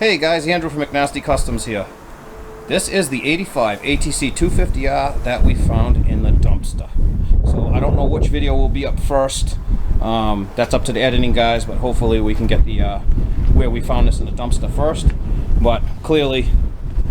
Hey guys, Andrew from Mcnasty Customz here. This is the 85 ATC250R that we found in the dumpster. So I don't know which video will be up first. That's up to the editing guys, but hopefully we can get the where we found this in the dumpster first. But clearly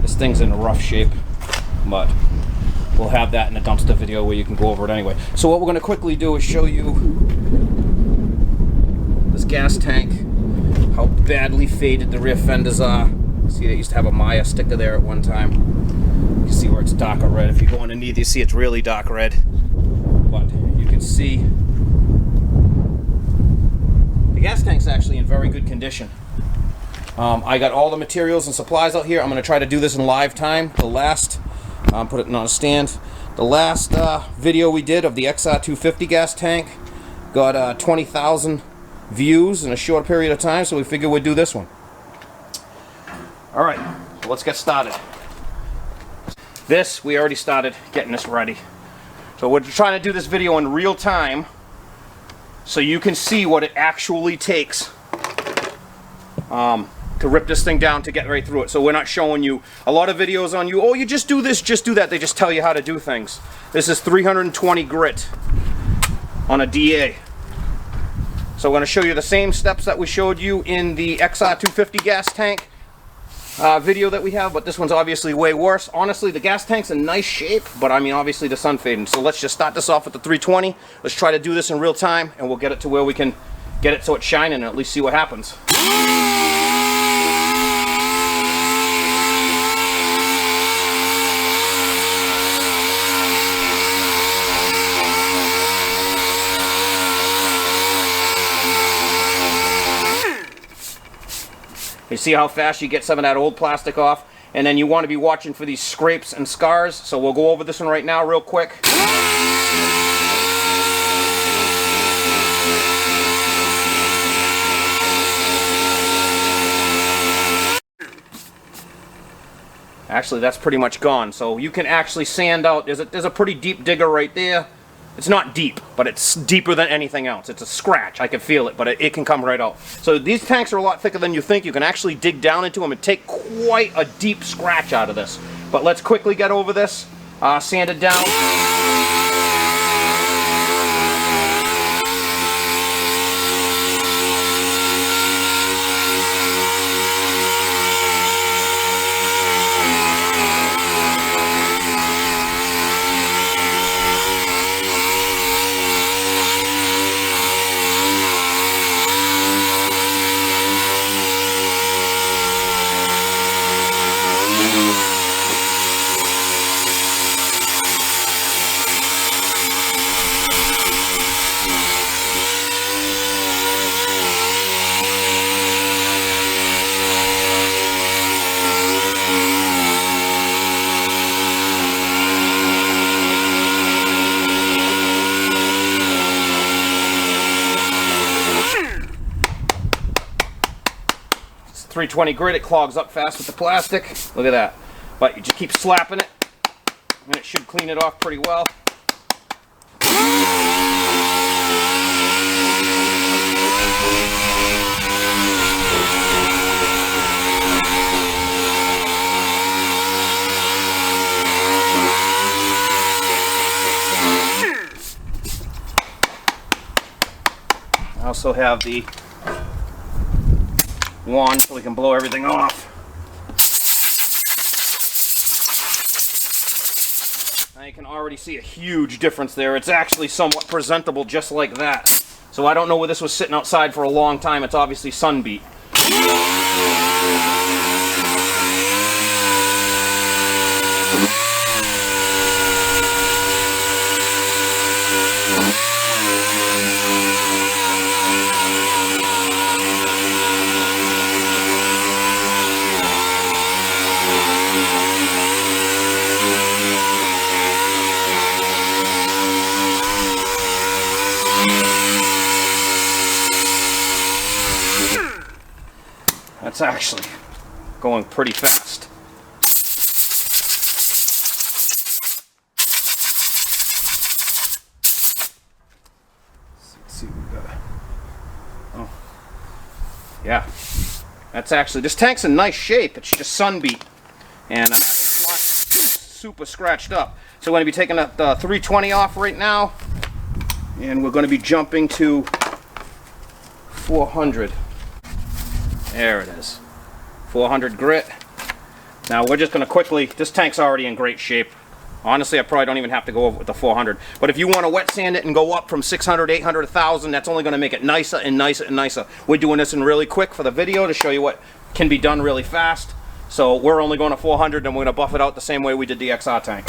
this thing's in a rough shape, but we'll have that in the dumpster video where you can go over it anyway. So what we're going to quickly do is show you this gas tank, how badly faded the rear fenders are. See, they used to have a Maya sticker there at one time. You can see where it's darker red. If you go underneath, you see it's really dark red. But you can see the gas tank's actually in very good condition. I got all the materials and supplies out here. I'm going to try to do this in live time. The last, put it on a stand. The last video we did of the XR250 gas tank got 20,000 views in a short period of time, so we figured we'd do this one. Alright, so let's get started. We already started getting this ready. So we're trying to do this video in real time so you can see what it actually takes to rip this thing down to get right through it. So we're not showing you a lot of videos on you, oh, you just do this, just do that. They just tell you how to do things. This is 320 grit on a DA. So we're going to show you the same steps that we showed you in the XR250 gas tank video that we have, but this one's obviously way worse. Honestly, the gas tank's in nice shape, but I mean, obviously the sun fading. So let's just start this off with the 320. Let's try to do this in real time, and we'll get it to where we can get it so it's shining and at least see what happens. You see how fast you get some of that old plastic off, and then you want to be watching for these scrapes and scars. So we'll go over this one right now real quick. Actually, that's pretty much gone. So you can actually sand out. There's a pretty deep digger right there. It's not deep, but it's deeper than anything else. It's a scratch. I can feel it, but it can come right out. So these tanks are a lot thicker than you think. You can actually dig down into them and take quite a deep scratch out of this. But let's quickly get over this, sand it down. It's 320 grit, it clogs up fast with the plastic. Look at that. But you just keep slapping it, and it should clean it off pretty well. I also have the wand so we can blow everything off. Now you can already see a huge difference there. It's actually somewhat presentable just like that. So I don't know where this was sitting outside for a long time. It's obviously sun beat. That's actually going pretty fast. Let's see what we got. Oh, yeah. That's actually, this tank's in nice shape. It's just sun beat, and it's not super scratched up. So we're going to be taking the 320 off right now, and we're going to be jumping to 400. There it is, 400 grit. Now we're just going to quickly, this tank's already in great shape. Honestly, I probably don't even have to go over with the 400. But if you want to wet sand it and go up from 600, 800, 1,000, that's only going to make it nicer and nicer and nicer. We're doing this in really quick for the video to show you what can be done really fast. So we're only going to 400, and we're going to buff it out the same way we did the XR tank.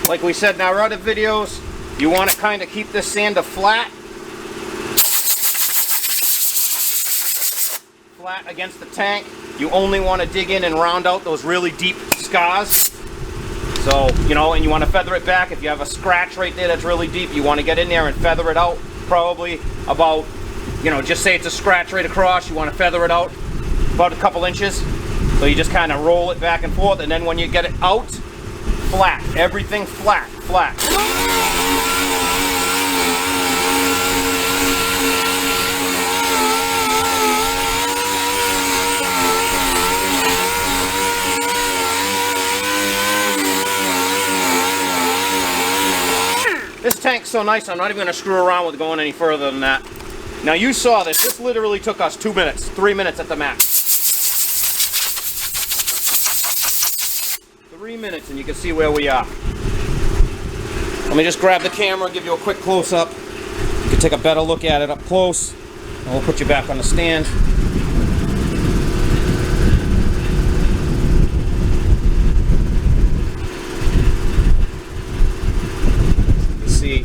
Like we said in our other videos, you want to kind of keep this sander flat against the tank. You only want to dig in and round out those really deep scars. So, you know, and you want to feather it back. If you have a scratch right there that's really deep, you want to get in there and feather it out. Probably about, you know, just say it's a scratch right across, you want to feather it out about a couple inches. So you just kind of roll it back and forth, and then when you get it out, flat. Everything flat, flat. This tank's so nice, I'm not even going to screw around with going any further than that. Now you saw this. This literally took us 2 minutes, 3 minutes at the max. 3 minutes, and you can see where we are. Let me just grab the camera and give you a quick close-up. You can take a better look at it up close, and we'll put you back on the stand. You can see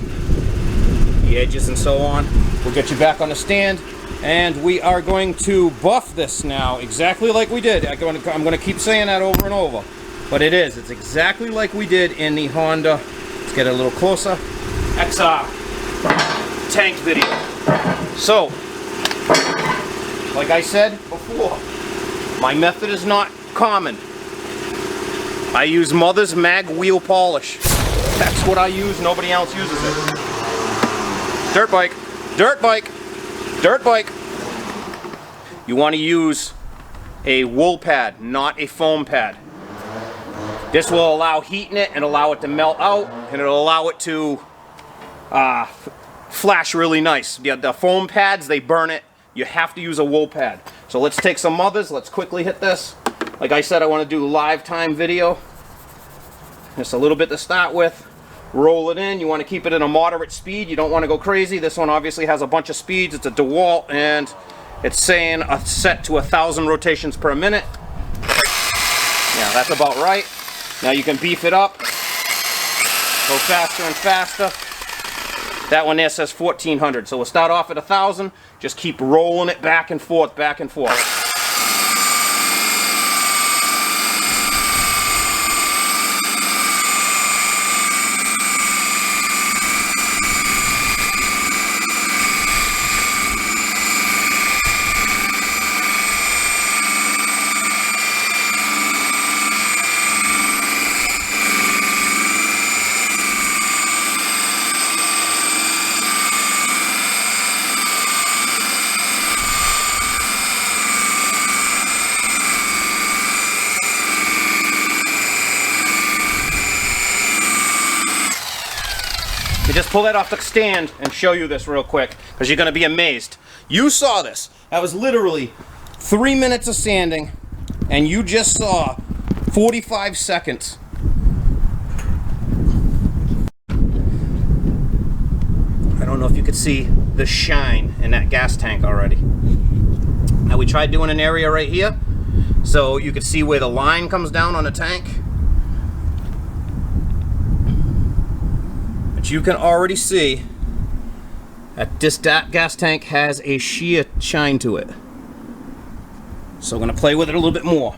the edges and so on. We'll get you back on the stand, and we are going to buff this now, exactly like we did. I'm going to keep saying that over and over. But it's exactly like we did in the Honda. Let's get it a little closer. XR tank video. So, like I said before, my method is not common. I use Mother's Mag wheel polish. That's what I use. Nobody else uses it. Dirt bike, dirt bike, dirt bike. You want to use a wool pad, not a foam pad. This will allow heat in it and allow it to melt out, and it'll allow it to flash really nice. The foam pads, they burn it. You have to use a wool pad. So let's take some Mothers. Let's quickly hit this. Like I said, I want to do live time video. Just a little bit to start with. Roll it in. You want to keep it at a moderate speed. You don't want to go crazy. This one obviously has a bunch of speeds. It's a DeWalt, and it's saying set to 1,000 rotations per minute. Yeah, that's about right. Now you can beef it up, go faster and faster. That one there says 1,400, so we'll start off at 1,000, just keep rolling it back and forth, back and forth. Just pull that off the stand and show you this real quick, because you're going to be amazed. You saw this. That was literally 3 minutes of sanding, and you just saw 45 seconds. I don't know if you could see the shine in that gas tank already. Now we tried doing an area right here, so you could see where the line comes down on the tank. But you can already see This gas tank has a sheer shine to it. So I'm going to play with it a little bit more.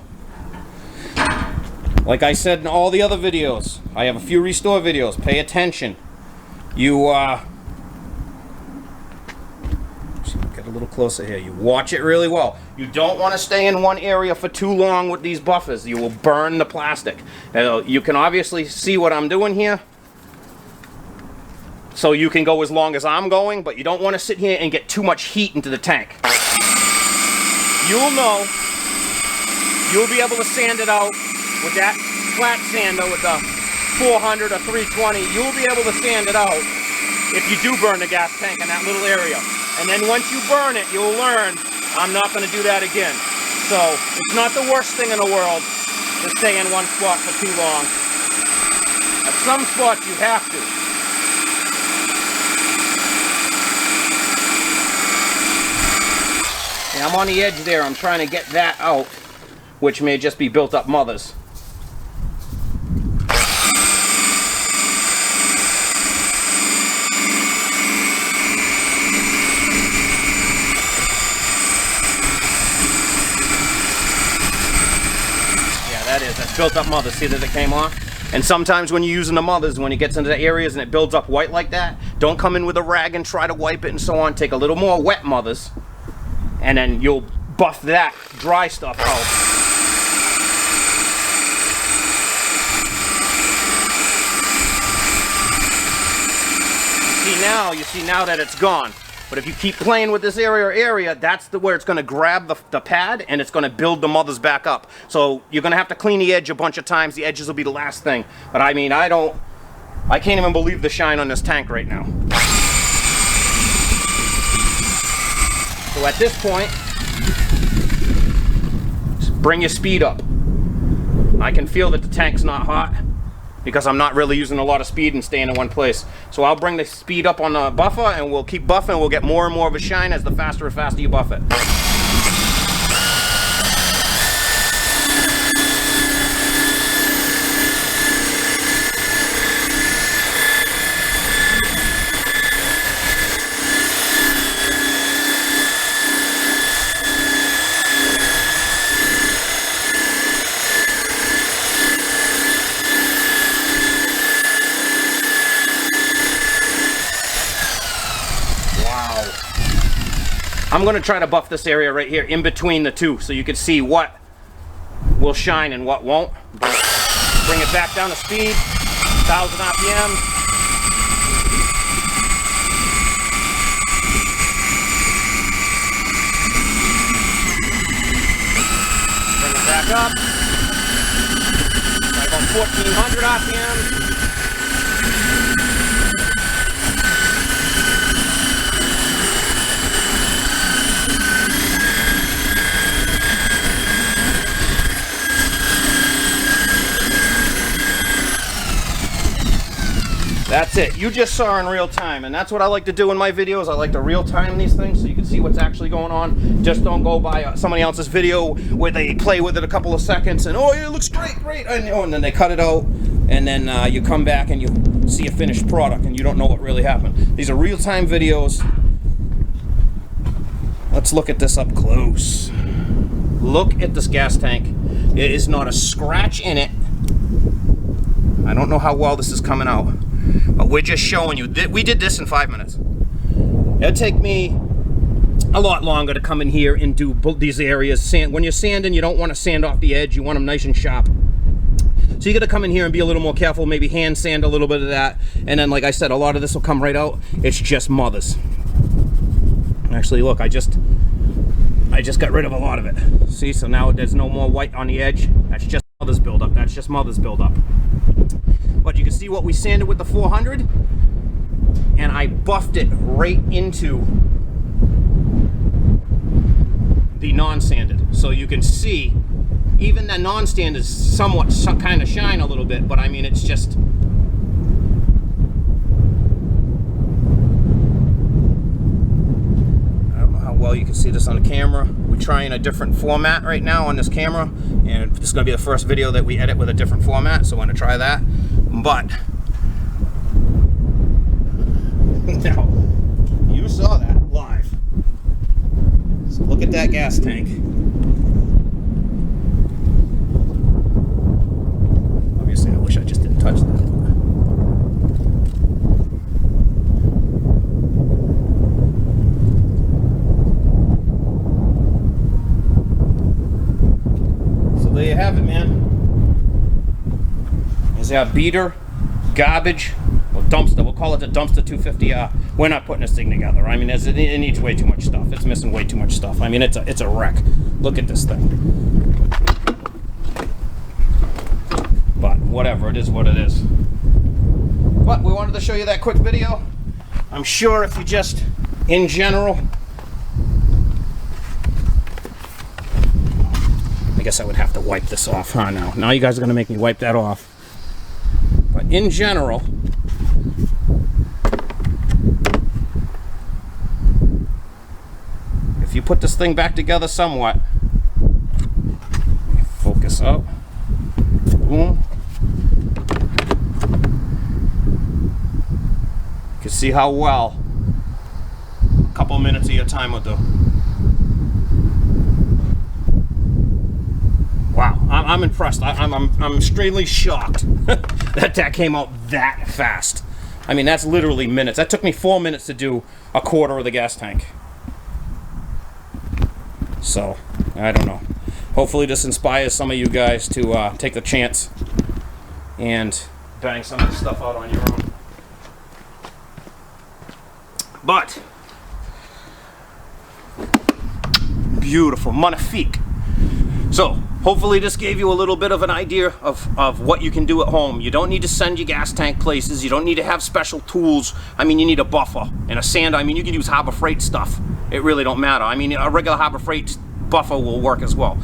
Like I said in all the other videos, I have a few restore videos. Pay attention. You get a little closer here. You watch it really well. You don't want to stay in one area for too long with these buffers. You will burn the plastic. Now, you can obviously see what I'm doing here. So you can go as long as I'm going, but you don't want to sit here and get too much heat into the tank. You'll know. You'll be able to sand it out with that flat sander with the 400 or 320. You'll be able to sand it out if you do burn the gas tank in that little area. And then once you burn it, you'll learn, I'm not going to do that again. So it's not the worst thing in the world to stay in one spot for too long. At some spots you have to. And I'm on the edge there. I'm trying to get that out, which may just be built up mothers. That's built up mothers. See that it came off? And sometimes when you're using the mothers, when it gets into the areas and it builds up white like that, don't come in with a rag and try to wipe it and so on. Take a little more wet mothers, and then you'll buff that dry stuff out. You see now that it's gone. But if you keep playing with this area, that's where it's going to grab the pad and it's going to build the mothers back up. So you're going to have to clean the edge a bunch of times. The edges will be the last thing. But I mean, I can't even believe the shine on this tank right now. So at this point, just bring your speed up. I can feel that the tank's not hot because I'm not really using a lot of speed and staying in one place. So I'll bring the speed up on the buffer and we'll keep buffing. We'll get more and more of a shine as the faster and faster you buff it. I'm going to try to buff this area right here in between the two so you can see what will shine and what won't. Bring it back down to speed, 1,000 RPM. Bring it back up. Right about 1,400 RPM. That's it. You just saw in real time, and that's what I like to do in my videos. I like to real time these things so you can see what's actually going on. Just don't go by somebody else's video where they play with it a couple of seconds and, oh, it looks great, and then they cut it out, and then you come back and you see a finished product and you don't know what really happened. These are real-time videos. Let's look at this up close. Look at this gas tank. It is not a scratch in it. I don't know how well this is coming out, but we're just showing you. We did this in 5 minutes. It'll take me a lot longer to come in here and do these areas. When you're sanding, you don't want to sand off the edge. You want them nice and sharp. So you got to come in here and be a little more careful. Maybe hand sand a little bit of that. And then, like I said, a lot of this will come right out. It's just mothers. Actually, look, I just got rid of a lot of it. See, so now there's no more white on the edge. That's just mothers buildup. That's just mothers buildup. But you can see what we sanded with the 400, and I buffed it right into the non-sanded. So you can see, even the non-sanded is somewhat kind of shine a little bit, but I mean, it's just, I don't know how well you can see this on the camera. We're trying a different format right now on this camera, and this is going to be the first video that we edit with a different format, so I'm going to try that. But now, you at that gas tank. Obviously, I wish I just didn't touch that. So there you have it, man. There's our beater, garbage, or dumpster. We'll call it the Dumpster 250R. We're not putting this thing together. I mean, it needs way too much stuff. It's missing way too much stuff. I mean, it's a wreck. Look at this thing. But whatever, it is what it is. But we wanted to show you that quick video. I'm sure if you just, in general, I guess I would have to wipe this off, huh? Now you guys are gonna make me wipe that off. But in general, if you put this thing back together somewhat, focus up, boom. You can see how well a couple minutes of your time will do. Wow, I'm impressed. I'm extremely shocked that came out that fast. I mean, that's literally minutes. That took me 4 minutes to do a quarter of the gas tank. So, I don't know. Hopefully this inspires some of you guys to take the chance and bang some of this stuff out on your own. But, beautiful, magnifique. So, hopefully this gave you a little bit of an idea of what you can do at home. You don't need to send your gas tank places. You don't need to have special tools. I mean, you need a buffer and a sander. I mean, you can use Harbor Freight stuff. It really don't matter. I mean, a regular Harbor Freight buffer will work as well.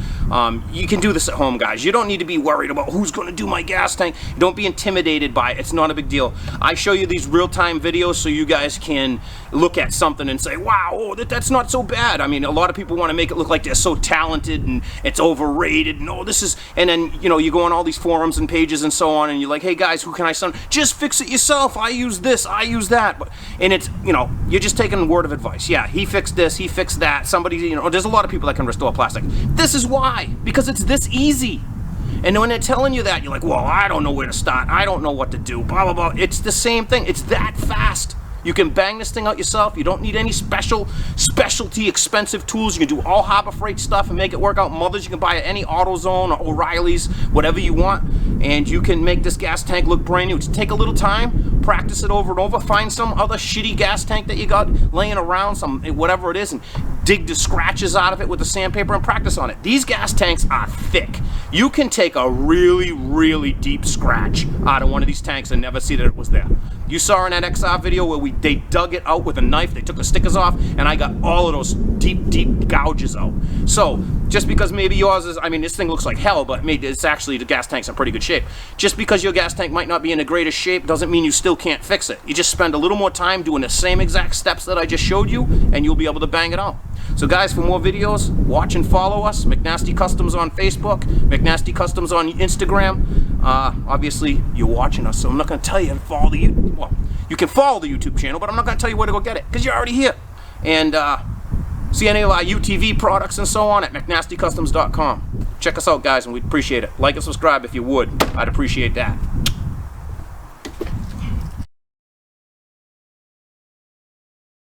You can do this at home, guys. You don't need to be worried about who's going to do my gas tank. Don't be intimidated by it. It's not a big deal. I show you these real-time videos so you guys can look at something and say, wow, oh, that's not so bad. I mean, a lot of people want to make it look like they're so talented and it's overrated and oh, this is, and then, you know, you go on all these forums and pages and so on and you're like, hey guys, who can I send? Just fix it yourself. I use this, I use that. And it's, you know, you're just taking a word of advice. Yeah, he fixed this, he fixed that. Somebody, you know, there's a lot of people that can restore plastic. This is why, because it's this easy. And when they're telling you that, you're like, well, I don't know where to start. I don't know what to do, blah, blah, blah. It's the same thing. It's that fast. You can bang this thing out yourself. You don't need any specialty expensive tools. You can do all Harbor Freight stuff and make it work out. Mothers, you can buy at any AutoZone or O'Reilly's, whatever you want, and you can make this gas tank look brand new. Just take a little time, practice it over and over, find some other shitty gas tank that you got laying around, some whatever it is, and dig the scratches out of it with the sandpaper and practice on it. These gas tanks are thick. You can take a really, really deep scratch out of one of these tanks and never see that it was there. You saw in that XR video where they dug it out with a knife, they took the stickers off, and I got all of those deep gouges out. So, just because maybe yours is, I mean, this thing looks like hell, but maybe it's actually, the gas tank's in pretty good shape. Just because your gas tank might not be in the greatest shape doesn't mean you still can't fix it. You just spend a little more time doing the same exact steps that I just showed you, and you'll be able to bang it out. So guys, for more videos, watch and follow us. Mcnasty Customz on Facebook, Mcnasty Customz on Instagram. Obviously, you're watching us, so I'm not going to tell you to follow the YouTube. Well, you can follow the YouTube channel, but I'm not going to tell you where to go get it, because you're already here. And see any of our UTV products and so on at McNastyCustomz.com. Check us out, guys, and we'd appreciate it. Like and subscribe if you would. I'd appreciate that.